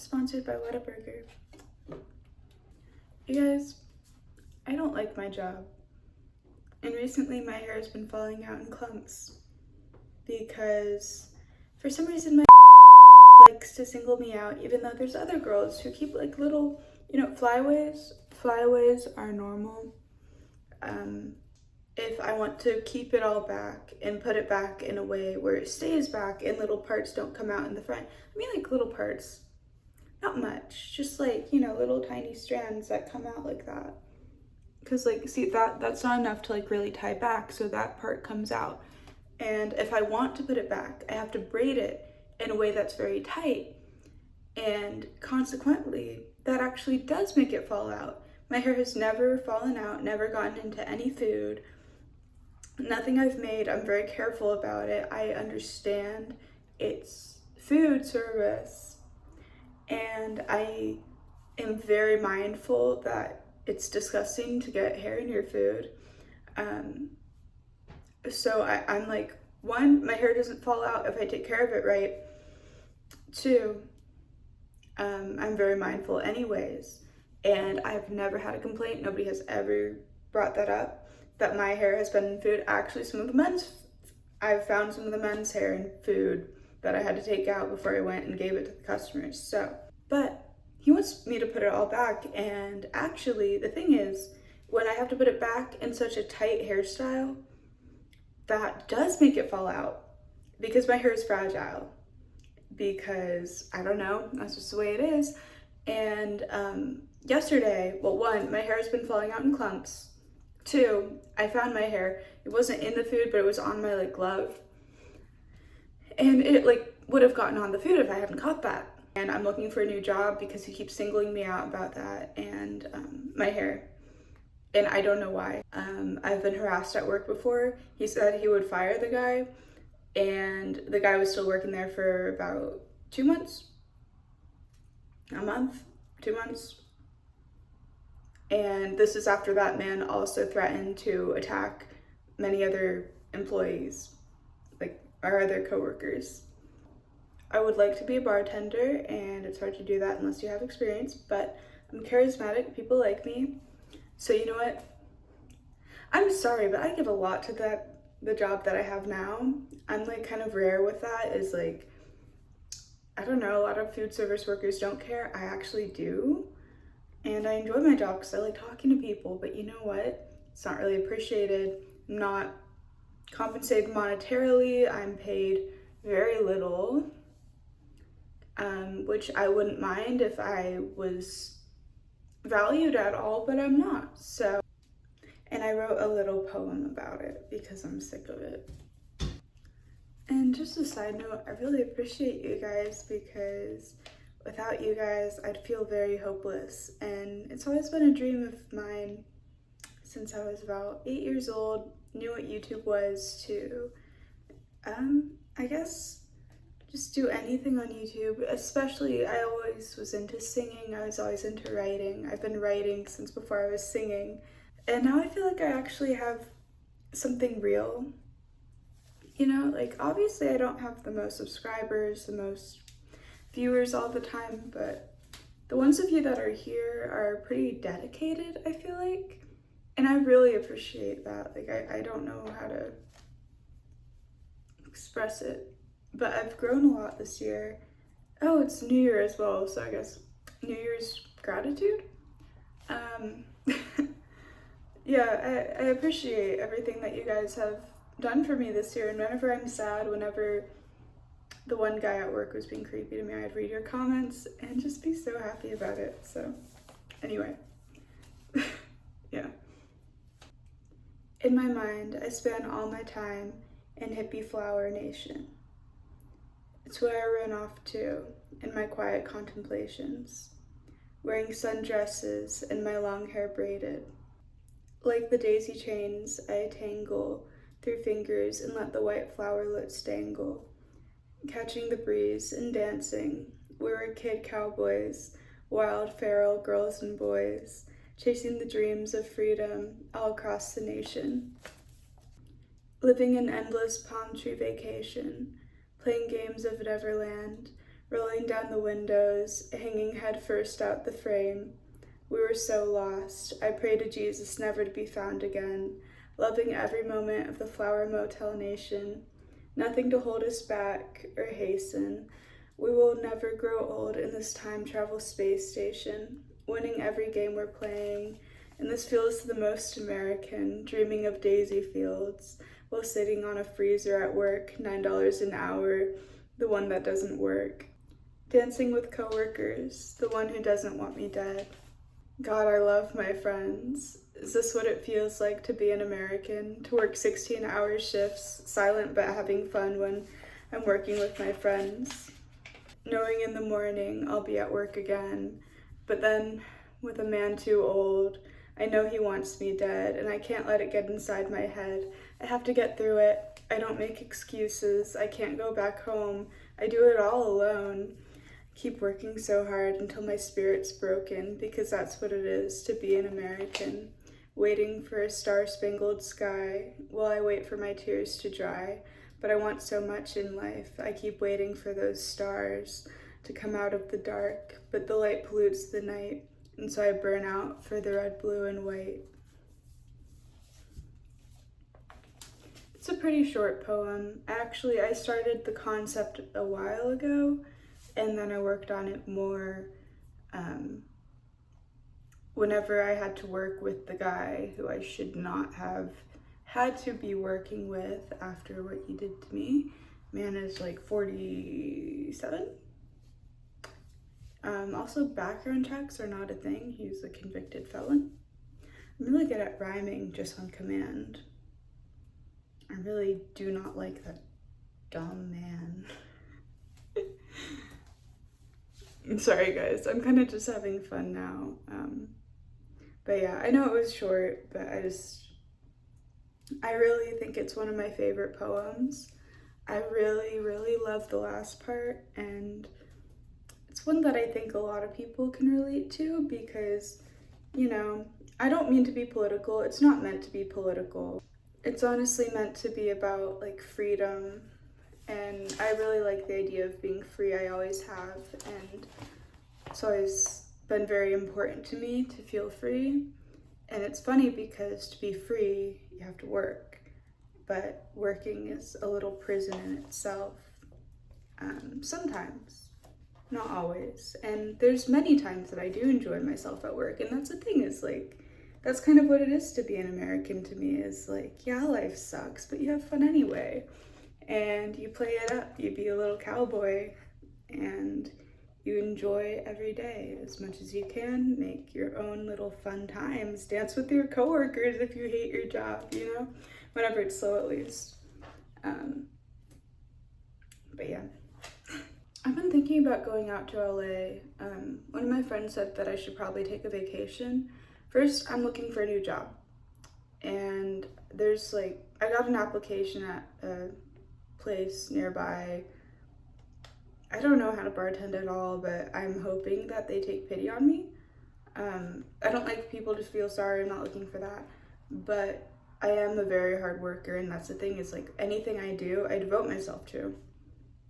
sponsored by Whataburger. You guys, I don't like my job. And recently my hair has been falling out in clumps because for some reason my likes to single me out, even though there's other girls who keep like little, flyaways. Flyaways are normal. If I want to keep it all back and put it back in a way where it stays back and little parts don't come out in the front. I mean, like little parts, not much, just like, little tiny strands that come out like that. Cause like, see, that's not enough to like really tie back, so that part comes out. And if I want to put it back, I have to braid it in a way that's very tight. And consequently, that actually does make it fall out. My hair has never fallen out, never gotten into any food. Nothing I've made, I'm very careful about it. I understand it's food service, and I am very mindful that it's disgusting to get hair in your food. So I'm like, one, my hair doesn't fall out if I take care of it right. Two, I'm very mindful anyways, and I've never had a complaint. Nobody has ever brought that up, that my hair has been in food. Actually, I've found some of the men's hair in food that I had to take out before I went and gave it to the customers. So, but he wants me to put it all back, and actually the thing is, when I have to put it back in such a tight hairstyle, that does make it fall out because my hair is fragile. Because I don't know, that's just the way it is. And yesterday, well, one, my hair has been falling out in clumps. Two, I found my hair. It wasn't in the food, but it was on my like glove. And it like would have gotten on the food if I hadn't caught that. And I'm looking for a new job because he keeps singling me out about that and my hair. And I don't know why. I've been harassed at work before. He said he would fire the guy, and the guy was still working there for about 2 months, a month, 2 months. And this is after that man also threatened to attack many other employees, like our other coworkers. I would like to be a bartender, and it's hard to do that unless you have experience, but I'm charismatic, people like me. So you know what? I'm sorry, but I give a lot to the job that I have now. I'm like kind of rare with that, is like, I don't know, a lot of food service workers don't care. I actually do. And I enjoy my job because I like talking to people, but you know what? It's not really appreciated. I'm not compensated monetarily. I'm paid very little, which I wouldn't mind if I was valued at all, but I'm not. So, and I wrote a little poem about it because I'm sick of it. And just a side note, I really appreciate you guys because without you guys, I'd feel very hopeless. And it's always been a dream of mine since I was about 8 years old, knew what YouTube was, to, I guess, just do anything on YouTube. Especially, I always was into singing, I was always into writing. I've been writing since before I was singing. And now I feel like I actually have something real. Like obviously I don't have the most subscribers, the most viewers all the time, but the ones of you that are here are pretty dedicated, I feel like. And I really appreciate that. Like I don't know how to express it, but I've grown a lot this year. Oh, it's New Year as well, so I guess New Year's gratitude. Yeah, I appreciate everything that you guys have done for me this year, and whenever I'm sad, whenever the one guy at work was being creepy to me, I'd read your comments and just be so happy about it. So anyway, yeah. In my mind, I spend all my time in hippie flower nation. It's where I run off to in my quiet contemplations, wearing sundresses and my long hair braided. Like the daisy chains, I tangle through fingers and let the white flowerlets dangle, catching the breeze and dancing. We were kid cowboys, wild feral girls and boys, chasing the dreams of freedom all across the nation. Living an endless palm tree vacation, playing games of Neverland, rolling down the windows, hanging headfirst out the frame. We were so lost. I pray to Jesus never to be found again, loving every moment of the Flower Motel Nation. Nothing to hold us back or hasten. We will never grow old in this time travel space station, winning every game we're playing. And this feels the most American, dreaming of daisy fields while sitting on a freezer at work, $9 an hour, the one that doesn't work. Dancing with coworkers, the one who doesn't want me dead. God, I love my friends. Is this what it feels like to be an American? To work 16-hour shifts, silent but having fun when I'm working with my friends. Knowing in the morning I'll be at work again, but then with a man too old, I know he wants me dead, and I can't let it get inside my head. I have to get through it. I don't make excuses. I can't go back home. I do it all alone. Keep working so hard until my spirit's broken, because that's what it is to be an American. Waiting for a star-spangled sky while I wait for my tears to dry. But I want so much in life. I keep waiting for those stars to come out of the dark, but the light pollutes the night, and so I burn out for the red, blue, and white. It's a pretty short poem. Actually, I started the concept a while ago, and then I worked on it more whenever I had to work with the guy who I should not have had to be working with after what he did to me. Man is like 47. Also, background checks are not a thing. He's a convicted felon. I'm really good at rhyming just on command. I really do not like that dumb man. I'm sorry guys, I'm kind of just having fun now. But yeah, I know it was short, but I really think it's one of my favorite poems. I really, really love the last part, and it's one that I think a lot of people can relate to because, you know, I don't mean to be political. It's not meant to be political. It's honestly meant to be about like freedom, and I really like the idea of being free. I always have, and it's always been very important to me to feel free. And it's funny because to be free, you have to work, but working is a little prison in itself. Sometimes, not always. And there's many times that I do enjoy myself at work, and that's the thing, is like, that's kind of what it is to be an American to me, is like, yeah, life sucks, but you have fun anyway. And you play it up, you be a little cowboy, and you enjoy every day as much as you can, make your own little fun times, dance with your coworkers if you hate your job, you know, whenever it's slow at least. But yeah, I've been thinking about going out to LA. One of my friends said that I should probably take a vacation. First, I'm looking for a new job, and there's like, I got an application at a place nearby. I don't know how to bartend at all, but I'm hoping that they take pity on me. I don't like people to feel sorry. I'm not looking for that, but I am a very hard worker, and that's the thing, is like, anything I do, I devote myself to.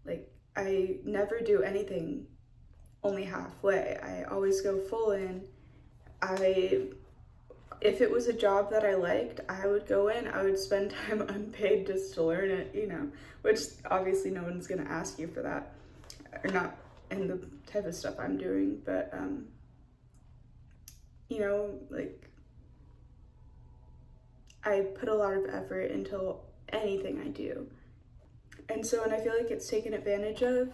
Like, I never do anything only halfway. I always go full in. If it was a job that I liked, I would go in, I would spend time unpaid just to learn it, you know, which obviously no one's gonna ask you for that, or not in the type of stuff I'm doing, but, you know, like, I put a lot of effort into anything I do. And so when I feel like it's taken advantage of,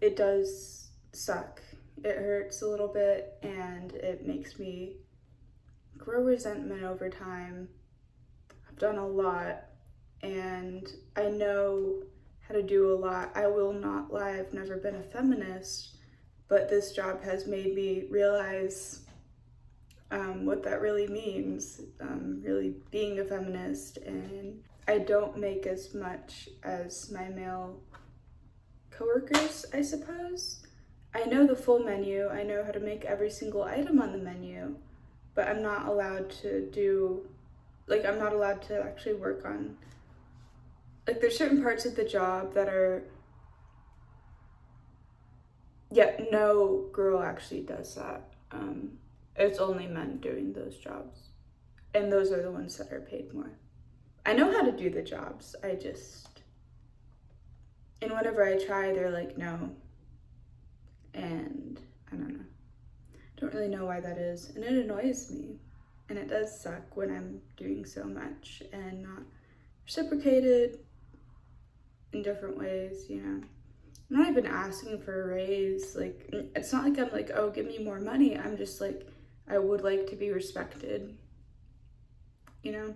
it does suck. It hurts a little bit, and it makes me grow resentment over time. I've done a lot, and I know how to do a lot. I will not lie, I've never been a feminist, but this job has made me realize what that really means, really being a feminist. And I don't make as much as my male coworkers, I suppose. I know the full menu, I know how to make every single item on the menu, but I'm not allowed to do, like, I'm not allowed to actually work on, like, there's certain parts of the job that are Yeah, no girl actually does that. It's only men doing those jobs. And those are the ones that are paid more. I know how to do the jobs. And whenever I try, they're like, no. And I don't know. Don't really know why that is. And it annoys me. And it does suck when I'm doing so much and not reciprocated in different ways, you know. I'm not even asking for a raise. Like, it's not like I'm like, oh, give me more money. I'm just like, I would like to be respected. You know,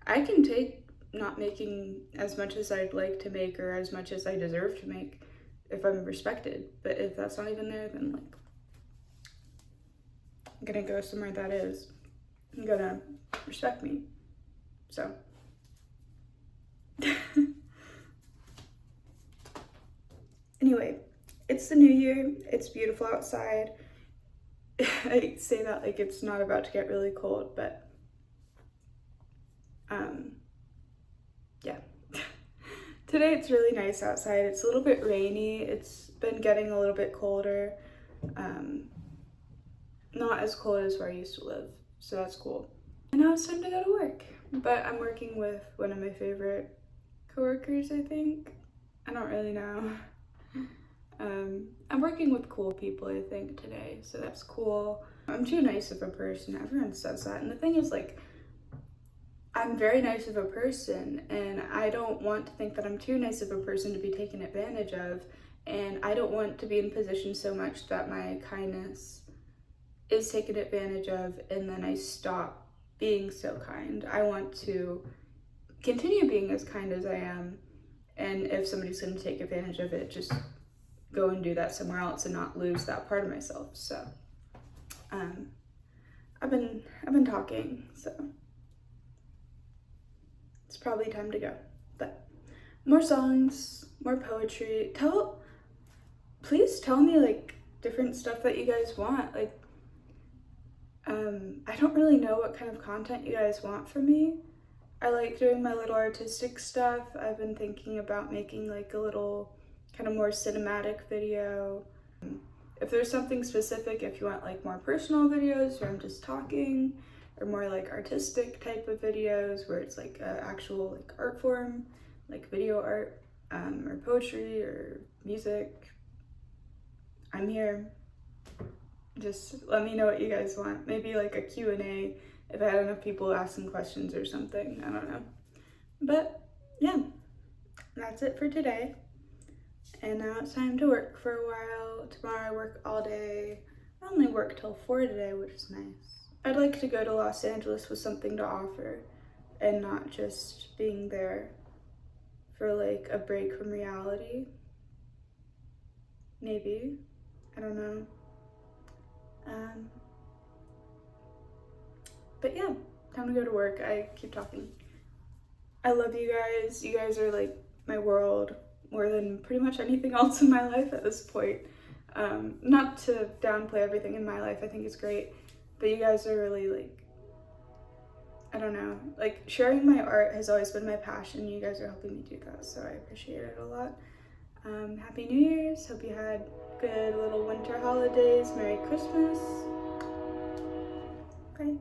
I can take not making as much as I'd like to make or as much as I deserve to make if I'm respected. But if that's not even there, then like, I'm gonna go somewhere that is. I'm gonna respect me. So. Anyway, it's the new year. It's beautiful outside. I say that like it's not about to get really cold, but yeah. Today it's really nice outside. It's a little bit rainy. It's been getting a little bit colder. Not as cold as where I used to live, so that's cool. And now it's time to go to work. But I'm working with one of my favorite coworkers, I think. I don't really know. I'm working with cool people, I think, today, so that's cool. I'm too nice of a person. Everyone says that. And the thing is, like, I'm very nice of a person, and I don't want to think that I'm too nice of a person to be taken advantage of, and I don't want to be in position so much that my kindness is taken advantage of and then I stop being so kind. I want to continue being as kind as I am, and if somebody's going to take advantage of it, just go and do that somewhere else and not lose that part of myself. So I've been talking, so it's probably time to go. But more songs, more poetry. Please tell me like different stuff that you guys want. Like I don't really know what kind of content you guys want from me. I like doing my little artistic stuff. I've been thinking about making like a little kind of more cinematic video. If there's something specific, if you want like more personal videos where I'm just talking, or more like artistic type of videos where it's like actual like art form, like video art, or poetry or music, I'm here. Just let me know what you guys want. Maybe like a Q&A if I had enough people asking questions or something. I don't know. But yeah, that's it for today. And now it's time to work for a while. Tomorrow I work all day. I only work till 4 today, which is nice. I'd like to go to Los Angeles with something to offer and not just being there for like a break from reality. Maybe. I don't know. But yeah, time to go to work. I keep talking. I love you guys. You guys are like my world more than pretty much anything else in my life at this point. Not to downplay everything in my life, I think it's great, but you guys are really like, I don't know, like sharing my art has always been my passion. You guys are helping me do that, so I appreciate it a lot. Happy New Year's. Hope you had good little winter holidays. Merry Christmas. Bye.